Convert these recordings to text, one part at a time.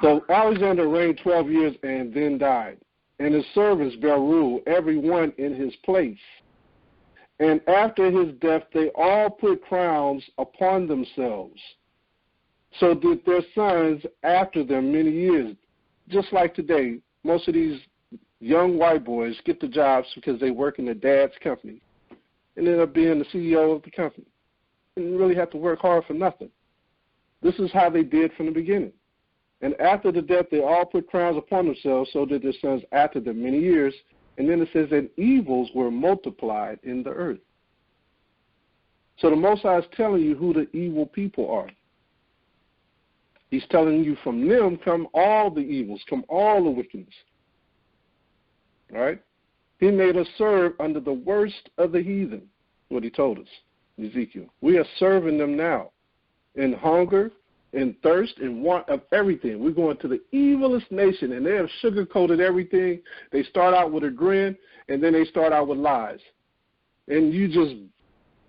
So Alexander reigned 12 years and then died, and his servants bare rule, every one in his place. And after his death they all put crowns upon themselves. So did their sons after them many years. Just like today, most of these young white boys get the jobs because they work in their dad's company and end up being the CEO of the company. And really have to work hard for nothing. This is how they did from the beginning. And after the death, they all put crowns upon themselves, so did their sons after them many years. And then it says that evils were multiplied in the earth. So the Most High is telling you who the evil people are. He's telling you from them come all the evils, come all the wickedness. All right? He made us serve under the worst of the heathen, what he told us in Ezekiel. We are serving them now in hunger, in thirst, in want of everything. We're going to the evilest nation, and they have sugar-coated everything. They start out with a grin, and then they start out with lies. And you just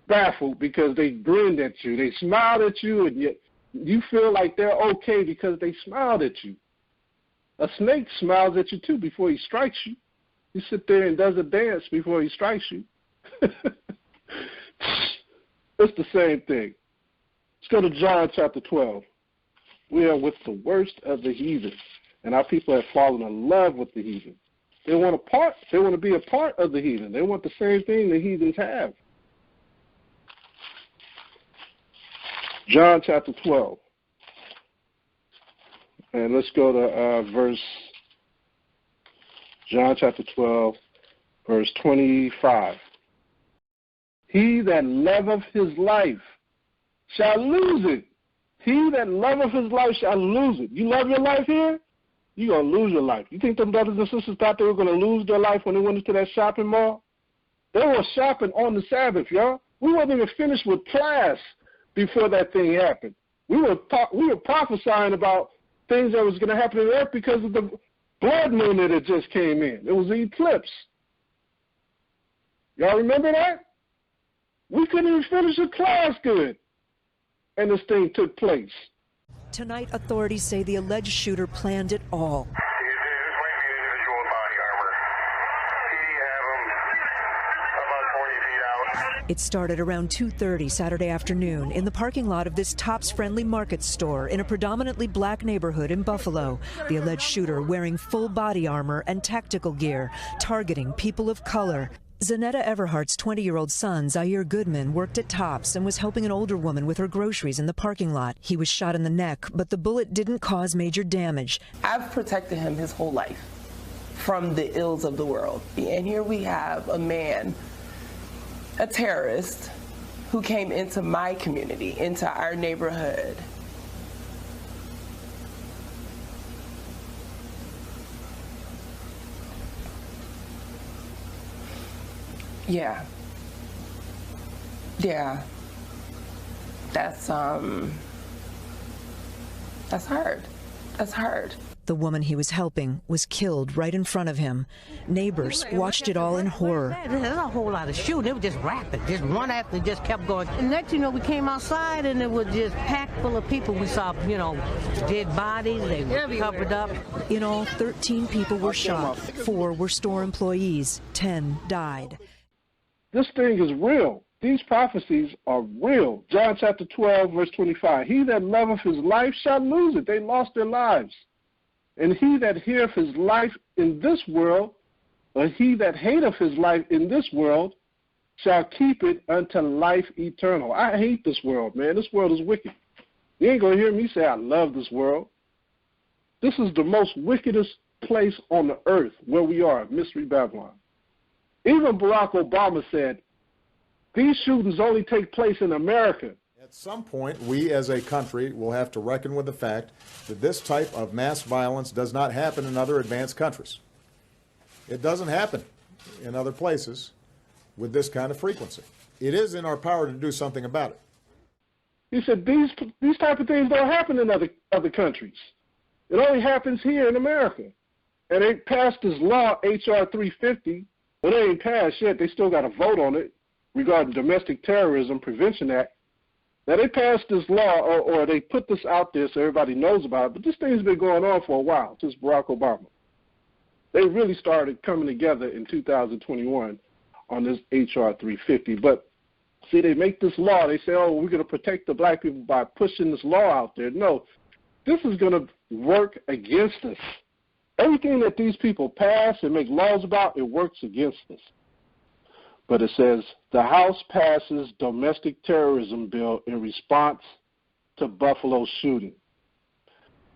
baffled because they grinned at you. They smiled at you, and yet you feel like they're okay because they smiled at you. A snake smiles at you, too, before he strikes you. He sits there and does a dance before he strikes you. It's the same thing. Let's go to John chapter 12. We are with the worst of the heathen, and our people have fallen in love with the heathen. They want to be a part of the heathen. They want the same thing the heathens have. John chapter 12. And let's go to John chapter 12, verse 25. He that loveth his life shall lose it. He that loveth his life shall lose it. You love your life here, you're going to lose your life. You think them brothers and sisters thought they were going to lose their life when they went into that shopping mall? They were shopping on the Sabbath, y'all. We wasn't even finished with class before that thing happened. We were prophesying about things that was going to happen on earth because of the blood moon that had just came in. It was the eclipse. Y'all remember that? We couldn't even finish the class good. And this thing took place. Tonight, authorities say the alleged shooter planned it all. This might be individual with body armor. PD have him about 40 feet out. It started around 2:30 Saturday afternoon in the parking lot of this Tops-friendly market store in a predominantly black neighborhood in Buffalo. The alleged shooter wearing full body armor and tactical gear, targeting people of color. Zanetta Everhart's 20-year-old son, Zaire Goodman, worked at Tops and was helping an older woman with her groceries in the parking lot. He was shot in the neck, but the bullet didn't cause major damage. I've protected him his whole life from the ills of the world. And here we have a man, a terrorist, who came into my community, into our neighborhood. Yeah. That's hard. That's hard. The woman he was helping was killed right in front of him. Neighbors watched it all in horror. There's a whole lot of shooting. It was just rapid. Just one after just kept going. And next, we came outside and it was just packed full of people. We saw, dead bodies. They were covered up. In all, 13 people were shot. 4 were store employees. 10 died. This thing is real. These prophecies are real. John chapter 12, verse 25. He that loveth his life shall lose it. They lost their lives. And he that heareth his life in this world, or he that hateth his life in this world, shall keep it unto life eternal. I hate this world, man. This world is wicked. You ain't going to hear me say I love this world. This is the most wickedest place on the earth where we are, Mystery Babylon. Even Barack Obama said, these shootings only take place in America. At some point, we as a country will have to reckon with the fact that this type of mass violence does not happen in other advanced countries. It doesn't happen in other places with this kind of frequency. It is in our power to do something about it. He said these type of things don't happen in other countries. It only happens here in America. And they passed this law, R.350, but it ain't passed yet. They still got to vote on it regarding Domestic Terrorism Prevention Act. Now, they passed this law, or they put this out there so everybody knows about it, but this thing's been going on for a while, since Barack Obama. They really started coming together in 2021 on this R.350. But, see, they make this law. They say, oh, we're going to protect the black people by pushing this law out there. No, this is going to work against us. Everything that these people pass and make laws about, it works against us. But it says, the House passes domestic terrorism bill in response to Buffalo shooting.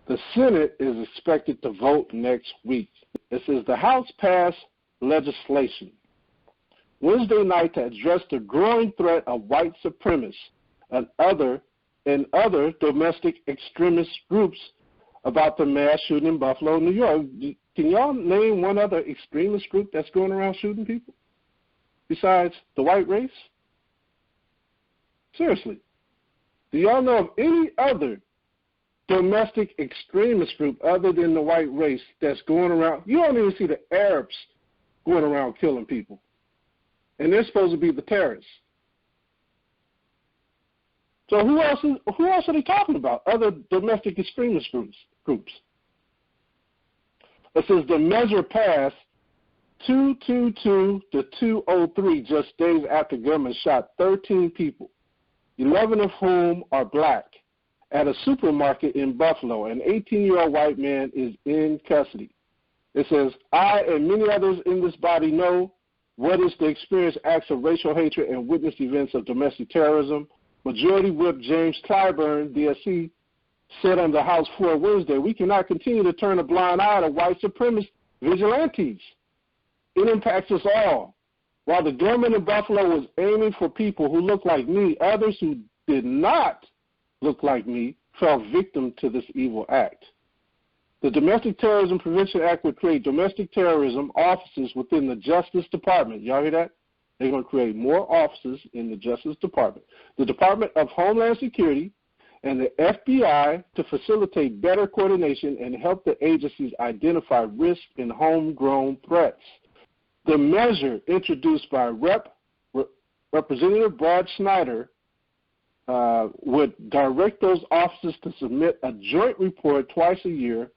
The Senate is expected to vote next week. It says the House passed legislation Wednesday night to address the growing threat of white supremacists and other domestic extremist groups about the mass shooting in Buffalo, New York. Can y'all name one other extremist group that's going around shooting people besides the white race? Seriously. Do y'all know of any other domestic extremist group other than the white race that's going around? You don't even see the Arabs going around killing people. And they're supposed to be the terrorists. So who else are they talking about? Other domestic extremist groups. It says the measure passed 222 to 203 just days after government shot 13 people, 11 of whom are black, at a supermarket in Buffalo. An 18-year-old white man is in custody. It says, I and many others in this body know what is to experience acts of racial hatred and witness events of domestic terrorism. Majority Whip James Clyburn, DSC, said on the House floor Wednesday, we cannot continue to turn a blind eye to white supremacist vigilantes. It impacts us all. While the government in Buffalo was aiming for people who look like me, others who did not look like me fell victim to this evil act. The Domestic Terrorism Prevention Act would create domestic terrorism offices within the Justice Department. Y'all hear that? They're going to create more offices in the Justice Department, the Department of Homeland Security, and the FBI to facilitate better coordination and help the agencies identify risk and homegrown threats. The measure introduced by Representative Brad Snyder would direct those offices to submit a joint report twice a year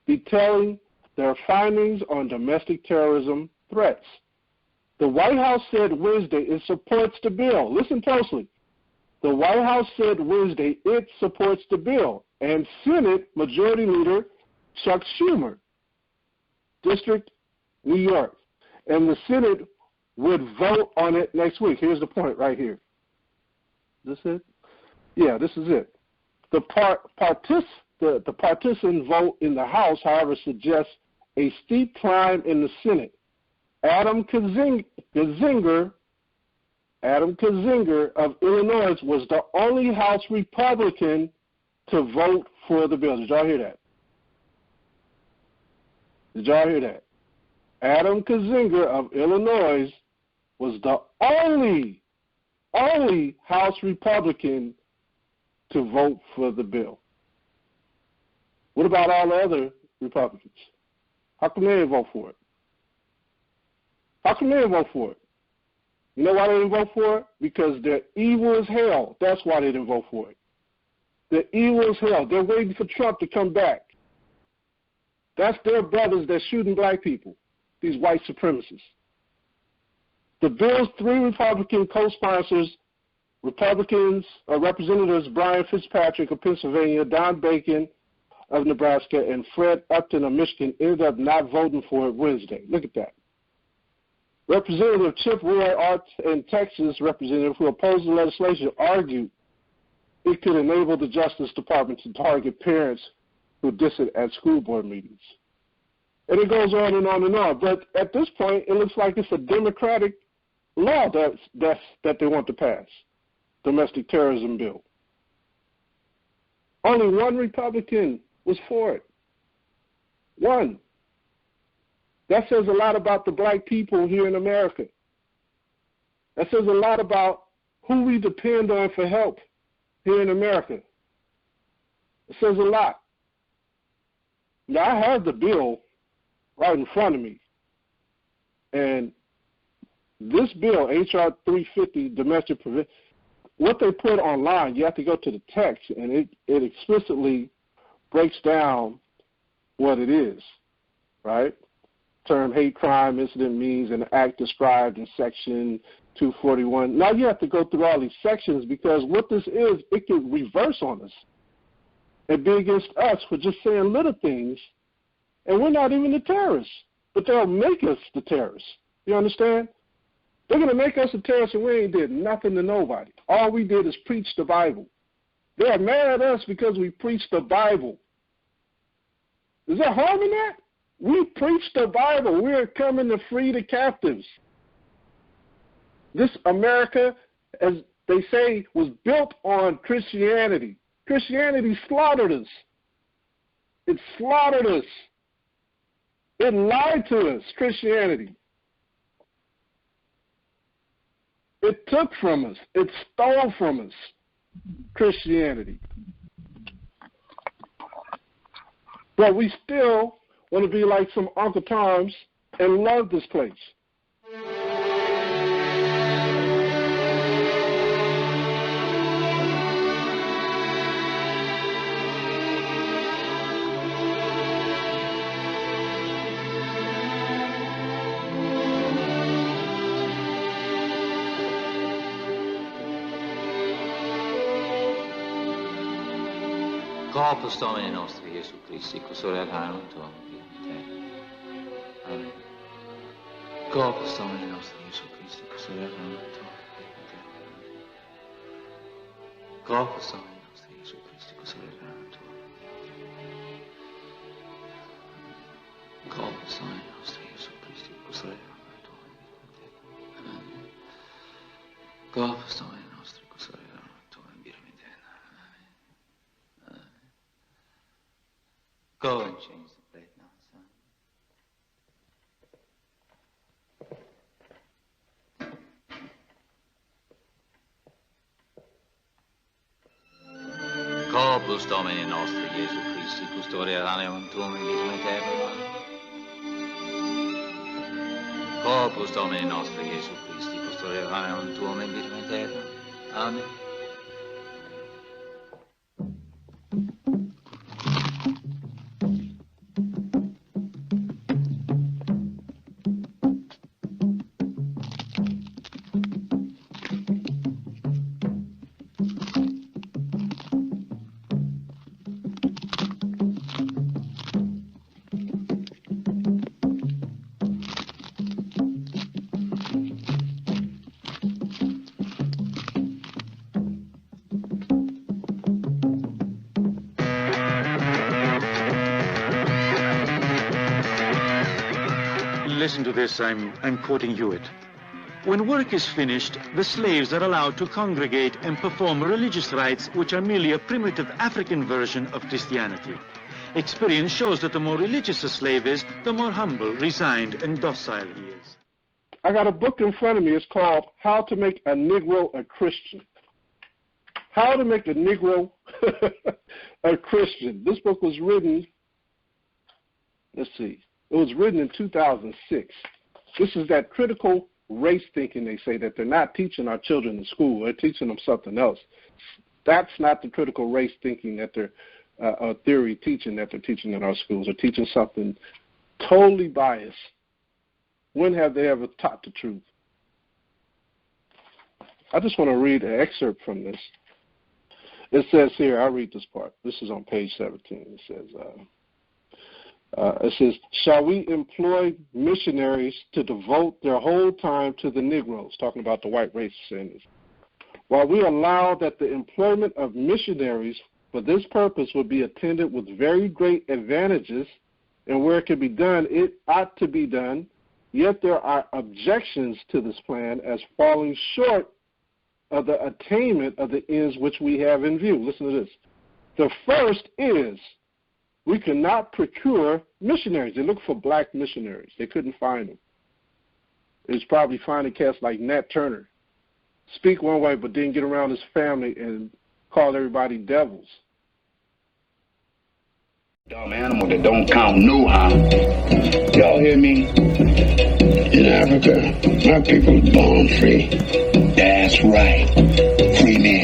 detailing their findings on domestic terrorism threats. The White House said Wednesday it supports the bill. Listen closely. The White House said Wednesday it supports the bill, and Senate Majority Leader Chuck Schumer, District New York, and the Senate would vote on it next week. Here's the point right here. Is this it? Yeah, this is it. The partisan vote in the House, however, suggests a steep climb in the Senate. Adam Kinzinger of Illinois was the only House Republican to vote for the bill. Did y'all hear that? Did y'all hear that? Adam Kinzinger of Illinois was the only House Republican to vote for the bill. What about all the other Republicans? How come they didn't vote for it? How come they didn't vote for it? You know why they didn't vote for it? Because they're evil as hell. That's why they didn't vote for it. They're evil as hell. They're waiting for Trump to come back. That's their brothers that's shooting black people, these white supremacists. The bill's three Republican co-sponsors, Representatives Brian Fitzpatrick of Pennsylvania, Don Bacon of Nebraska, and Fred Upton of Michigan, ended up not voting for it Wednesday. Look at that. Representative Chip Roy and Texas representative who opposed the legislation argued it could enable the Justice Department to target parents who dissent at school board meetings. And it goes on and on and on. But at this point, it looks like it's a Democratic law that they want to pass, domestic terrorism bill. Only one Republican was for it. One. That says a lot about the black people here in America. That says a lot about who we depend on for help here in America. It says a lot. Now, I have the bill right in front of me. And this bill, H.R. 350, domestic prevention, what they put online, you have to go to the text, and it explicitly breaks down what it is, right? Term hate crime incident means an act described in section 241. Now you have to go through all these sections, because what this is, it can reverse on us and be against us for just saying little things, and we're not even the terrorists, but they'll make us the terrorists. You understand? They're going to make us the terrorists, and we ain't did nothing to nobody. All we did is preach the Bible. They're mad at us because we preached the Bible. Is there harm in that? We preach the Bible. We're coming to free the captives. This America, as they say, was built on Christianity. Christianity slaughtered us. It slaughtered us. It lied to us, Christianity. It took from us. It stole from us, Christianity. But we still want to be like some Uncle Toms and love this place. Corpus Domini nostri Gesù Christi, custodiat haerum tuum in Amen. Corpus Domini nostri Gesù Christi, custodiat haerum tuum in Corpus Domini nostri Gesù Christi, custodiat haerum tuum. Corpus Domini nostri Gesù Christi, custodiat haerum tuum. Corpus Domini nostri custodiat haerum tuum in Go and change the plate now, son. Corpus Domini nostri Gesù Christi, custodia raneum tuum in vitam aeternam. Corpus Domini nostri Gesù Christi, custodia raneum tuum in vitam aeternam. Amen. Listen to this, I'm quoting Hewitt. When work is finished, the slaves are allowed to congregate and perform religious rites which are merely a primitive African version of Christianity. Experience shows that the more religious a slave is, the more humble, resigned, and docile he is. I got a book in front of me. It's called How to Make a Negro a Christian. How to Make a Negro a Christian. This book was written, let's see, it was written in 2006. This is that critical race thinking they say that they're not teaching our children in school. They're teaching them something else. That's not the critical race thinking that they're, theory teaching that they're teaching in our schools. They're teaching something totally biased. When have they ever taught the truth? I just want to read an excerpt from this. It says here, I'll read this part. This is on page 17. It says, shall we employ missionaries to devote their whole time to the Negroes, talking about the white race saying this, while we allow that the employment of missionaries for this purpose would be attended with very great advantages, and where it can be done, it ought to be done, yet there are objections to this plan as falling short of the attainment of the ends which we have in view. Listen to this. The first is, we cannot procure missionaries. They looked for black missionaries. They couldn't find them. It was probably finding cats like Nat Turner. Speak one way, but then get around his family and call everybody devils. Dumb animal that don't count no how. Y'all hear me? In Africa, my people are born free. That's right. Free men.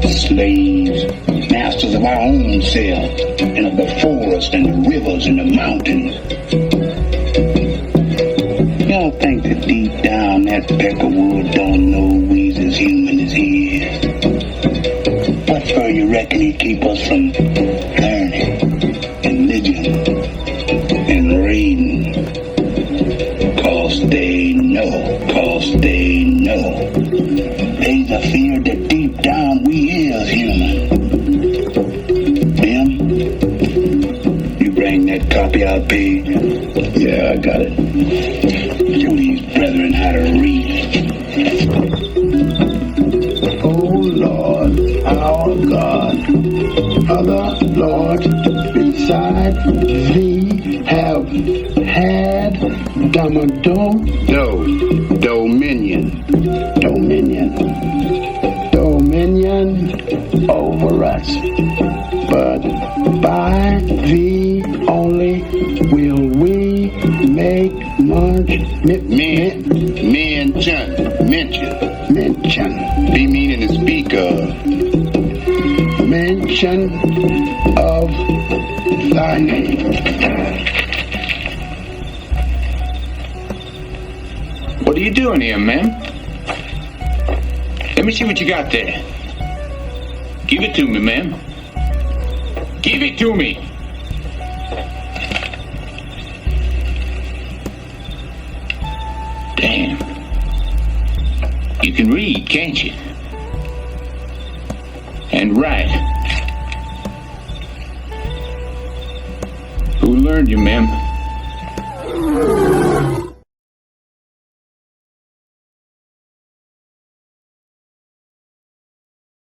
slaves, masters of our own selves, and of the forest and the rivers and the mountains. Y'all think that deep down that Peckerwood don't know we's as human as he is? What for you reckon he'd keep us from learning and living and reading? Cause they know. There's a fear that deep down we is human. Them? You bring that copy out, Pig? Yeah, I got it. Show these brethren how to read. Oh Lord, our God, other lords beside thee have had dominion over us, but by thee only will we make much mention. Be meaning to speak of. Mention of thy name. What are you doing here, ma'am? Let me see what you got there. Give it to me, ma'am. Give it to me. Damn. You can read, can't you? And write. Who learned you, ma'am?